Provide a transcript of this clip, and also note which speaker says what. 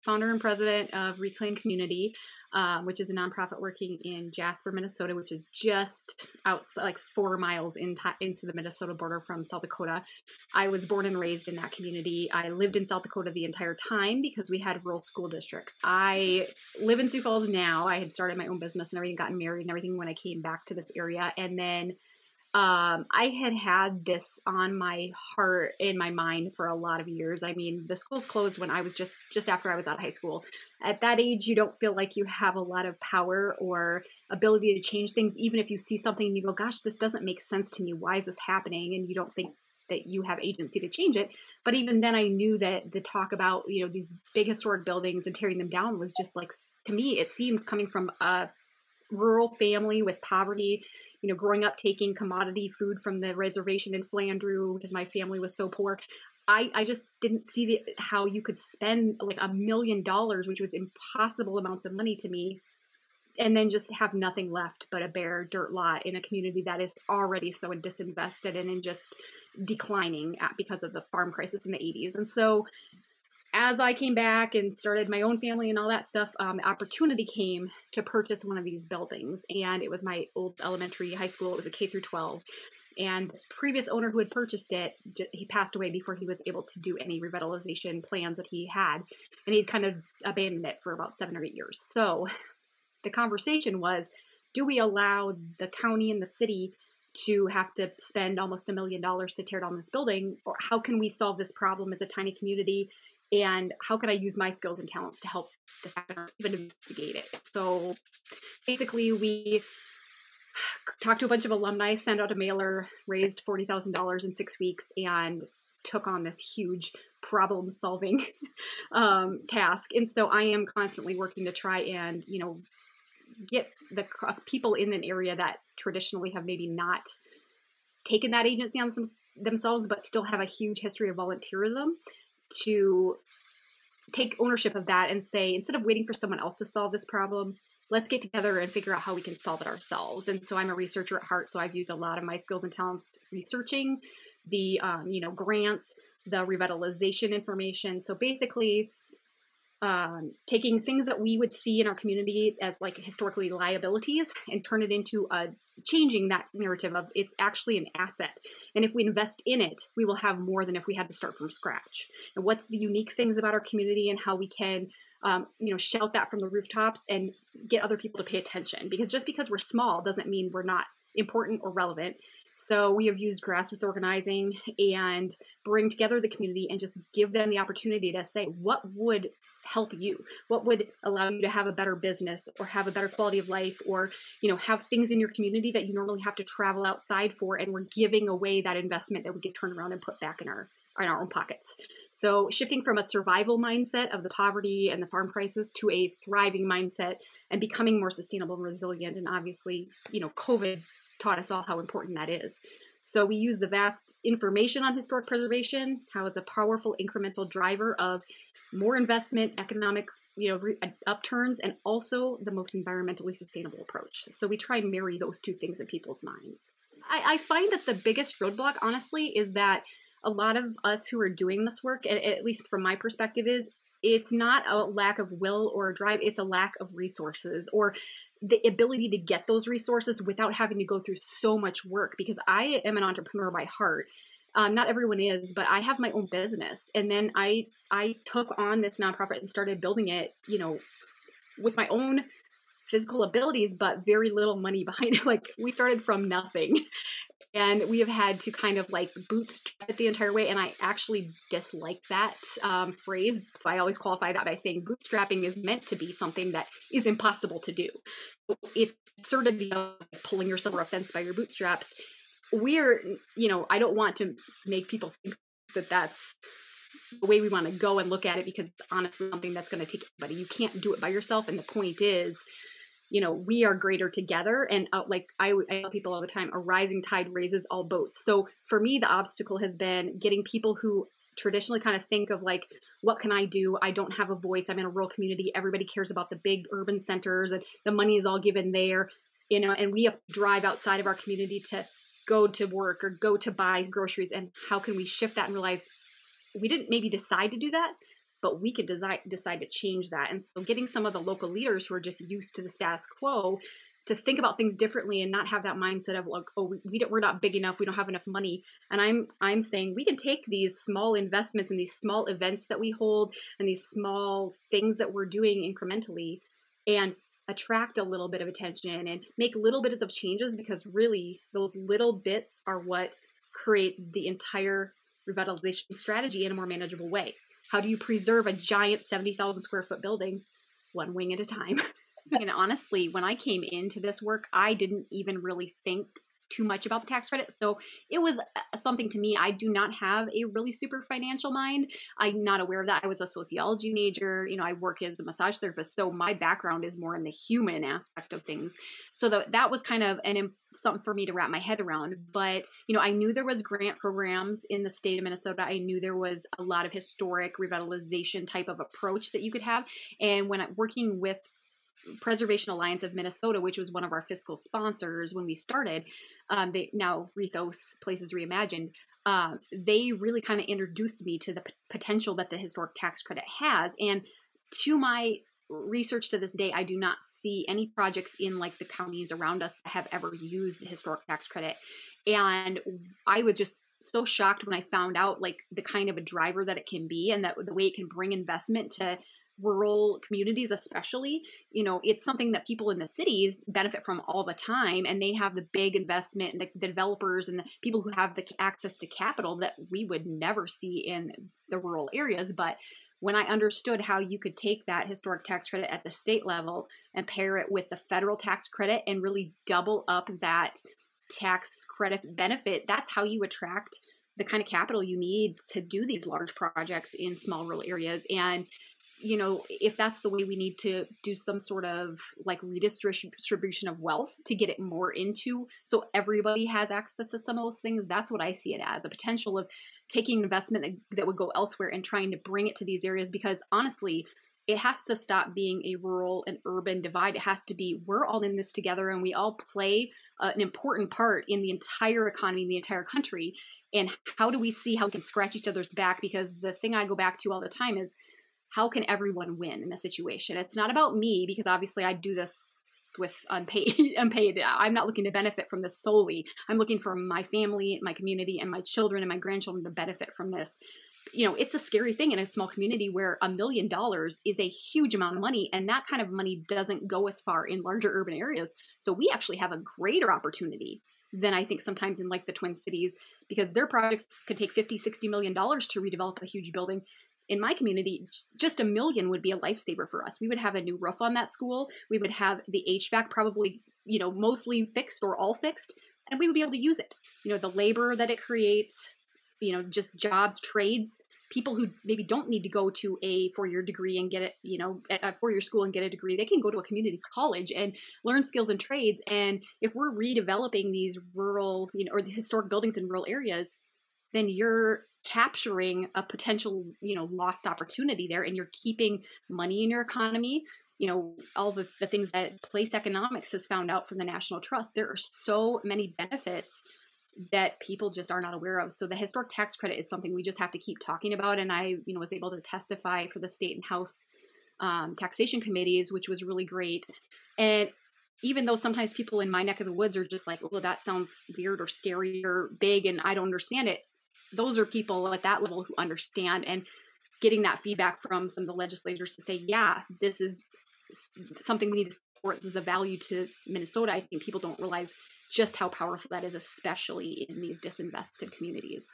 Speaker 1: founder and president of Reclaim Community, which is a nonprofit working in Jasper, Minnesota, which is just outside, like 4 miles into the Minnesota border from South Dakota. I was born and raised in that community. I lived in South Dakota the entire time because we had rural school districts. I live in Sioux Falls now. I had started my own business and everything, gotten married and everything when I came back to this area. And then I had this on my heart, in my mind for a lot of years. I mean, the schools closed when I was just after I was out of high school. At that age, you don't feel like you have a lot of power or ability to change things. Even if you see something and you go, gosh, this doesn't make sense to me. Why is this happening? And you don't think that you have agency to change it. But even then I knew that the talk about, these big historic buildings and tearing them down was just like, to me, it seemed coming from a rural family with poverty, growing up taking commodity food from the reservation in Flandreau because my family was so poor. I just didn't see how you could spend like $1 million, which was impossible amounts of money to me, and then just have nothing left but a bare dirt lot in a community that is already so disinvested and in just declining because of the farm crisis in the 80s. And so as I came back and started my own family and all that stuff, opportunity came to purchase one of these buildings. And it was my old elementary high school. It was a K through 12. And the previous owner who had purchased it, he passed away before he was able to do any revitalization plans that he had. And he'd kind of abandoned it for about 7 or 8 years. So the conversation was, do we allow the county and the city to have to spend almost $1 million to tear down this building? Or how can we solve this problem as a tiny community? And how can I use my skills and talents to help even investigate it? So basically we talked to a bunch of alumni, sent out a mailer, raised $40,000 in 6 weeks, and took on this huge problem solving task. And so I am constantly working to try and, get the people in an area that traditionally have maybe not taken that agency on themselves, but still have a huge history of volunteerism, to take ownership of that and say, instead of waiting for someone else to solve this problem, let's get together and figure out how we can solve it ourselves. And so I'm a researcher at heart. So I've used a lot of my skills and talents researching the, grants, the revitalization information. So basically taking things that we would see in our community as like historically liabilities and turn it into changing that narrative of it's actually an asset. And if we invest in it, we will have more than if we had to start from scratch. And what's the unique things about our community and how we can, shout that from the rooftops and get other people to pay attention. Because just because we're small doesn't mean we're not important or relevant. So we have used grassroots organizing and bring together the community and just give them the opportunity to say, what would help you? What would allow you to have a better business or have a better quality of life, or, have things in your community that you normally have to travel outside for, and we're giving away that investment that we get turned around and put back in our own pockets. So shifting from a survival mindset of the poverty and the farm crisis to a thriving mindset and becoming more sustainable and resilient. And obviously, COVID taught us all how important that is. So we use the vast information on historic preservation, how it's a powerful incremental driver of more investment, economic, upturns, and also the most environmentally sustainable approach. So we try and marry those two things in people's minds. I find that the biggest roadblock, honestly, is that a lot of us who are doing this work, at least from my perspective, is it's not a lack of will or drive, it's a lack of resources or the ability to get those resources without having to go through so much work. Because I am an entrepreneur by heart. Not everyone is, but I have my own business. And then I took on this nonprofit and started building it, with my own physical abilities, but very little money behind it. Like, we started from nothing. And we have had to kind of like bootstrap it the entire way. And I actually dislike that phrase. So I always qualify that by saying bootstrapping is meant to be something that is impossible to do. It's sort of pulling yourself over a fence by your bootstraps. I don't want to make people think that that's the way we want to go and look at it, because it's honestly something that's going to take everybody. You can't do it by yourself. And the point is, we are greater together. And like I tell people all the time, a rising tide raises all boats. So for me, the obstacle has been getting people who traditionally kind of think of like, what can I do? I don't have a voice. I'm in a rural community. Everybody cares about the big urban centers and the money is all given there, and we have to drive outside of our community to go to work or go to buy groceries. And how can we shift that and realize we didn't maybe decide to do that, but we could decide to change that. And so getting some of the local leaders who are just used to the status quo to think about things differently and not have that mindset of like, oh, we're not big enough, we don't have enough money. And I'm saying we can take these small investments and these small events that we hold and these small things that we're doing incrementally and attract a little bit of attention and make little bits of changes, because really those little bits are what create the entire revitalization strategy in a more manageable way. How do you preserve a giant 70,000 square foot building one wing at a time? And honestly, when I came into this work, I didn't even really think too much about the tax credit. So it was something to me. I do not have a really super financial mind. I'm not aware of that. I was a sociology major. I work as a massage therapist. So my background is more in the human aspect of things. So that was kind of something for me to wrap my head around. But, I knew there was grant programs in the state of Minnesota. I knew there was a lot of historic revitalization type of approach that you could have. And when I'm working with Preservation Alliance of Minnesota, which was one of our fiscal sponsors when we started, they now Rethos Places Reimagined, they really kind of introduced me to the potential that the historic tax credit has. And to my research to this day, I do not see any projects in like the counties around us that have ever used the historic tax credit. And I was just so shocked when I found out like the kind of a driver that it can be and that the way it can bring investment to rural communities, especially. It's something that people in the cities benefit from all the time, and they have the big investment and the developers and the people who have the access to capital that we would never see in the rural areas. But when I understood how you could take that historic tax credit at the state level and pair it with the federal tax credit and really double up that tax credit benefit, that's how you attract the kind of capital you need to do these large projects in small rural areas. And if that's the way we need to do some sort of like redistribution of wealth to get it more into so everybody has access to some of those things, that's what I see it as, a potential of taking investment that would go elsewhere and trying to bring it to these areas. Because honestly, it has to stop being a rural and urban divide. It has to be, we're all in this together and we all play an important part in the entire economy, in the entire country. And how do we see how we can scratch each other's back? Because the thing I go back to all the time is, how can everyone win in a situation? It's not about me, because obviously I do this with unpaid. I'm not looking to benefit from this solely. I'm looking for my family, my community, and my children and my grandchildren to benefit from this. It's a scary thing in a small community where $1 million is a huge amount of money, and that kind of money doesn't go as far in larger urban areas. So we actually have a greater opportunity than I think sometimes in like the Twin Cities, because their projects could take $50-60 million to redevelop a huge building. In my community, just $1 million would be a lifesaver for us. We would have a new roof on that school. We would have the HVAC probably, mostly fixed or all fixed, and we would be able to use it. The labor that it creates, just jobs, trades, people who maybe don't need to go to a 4-year degree and get it, at a 4-year school and get a degree. They can go to a community college and learn skills and trades. And if we're redeveloping these rural, or the historic buildings in rural areas, then you're capturing a potential, lost opportunity there, and you're keeping money in your economy. All the things that place economics has found out from the National Trust, there are so many benefits that people just are not aware of. So the historic tax credit is something we just have to keep talking about. And I, was able to testify for the state and House taxation committees, which was really great. And even though sometimes people in my neck of the woods are just like, well, that sounds weird or scary or big, and I don't understand it. Those are people at that level who understand, and getting that feedback from some of the legislators to say, yeah, this is something we need to support. This is a value to Minnesota. I think people don't realize just how powerful that is, especially in these disinvested communities.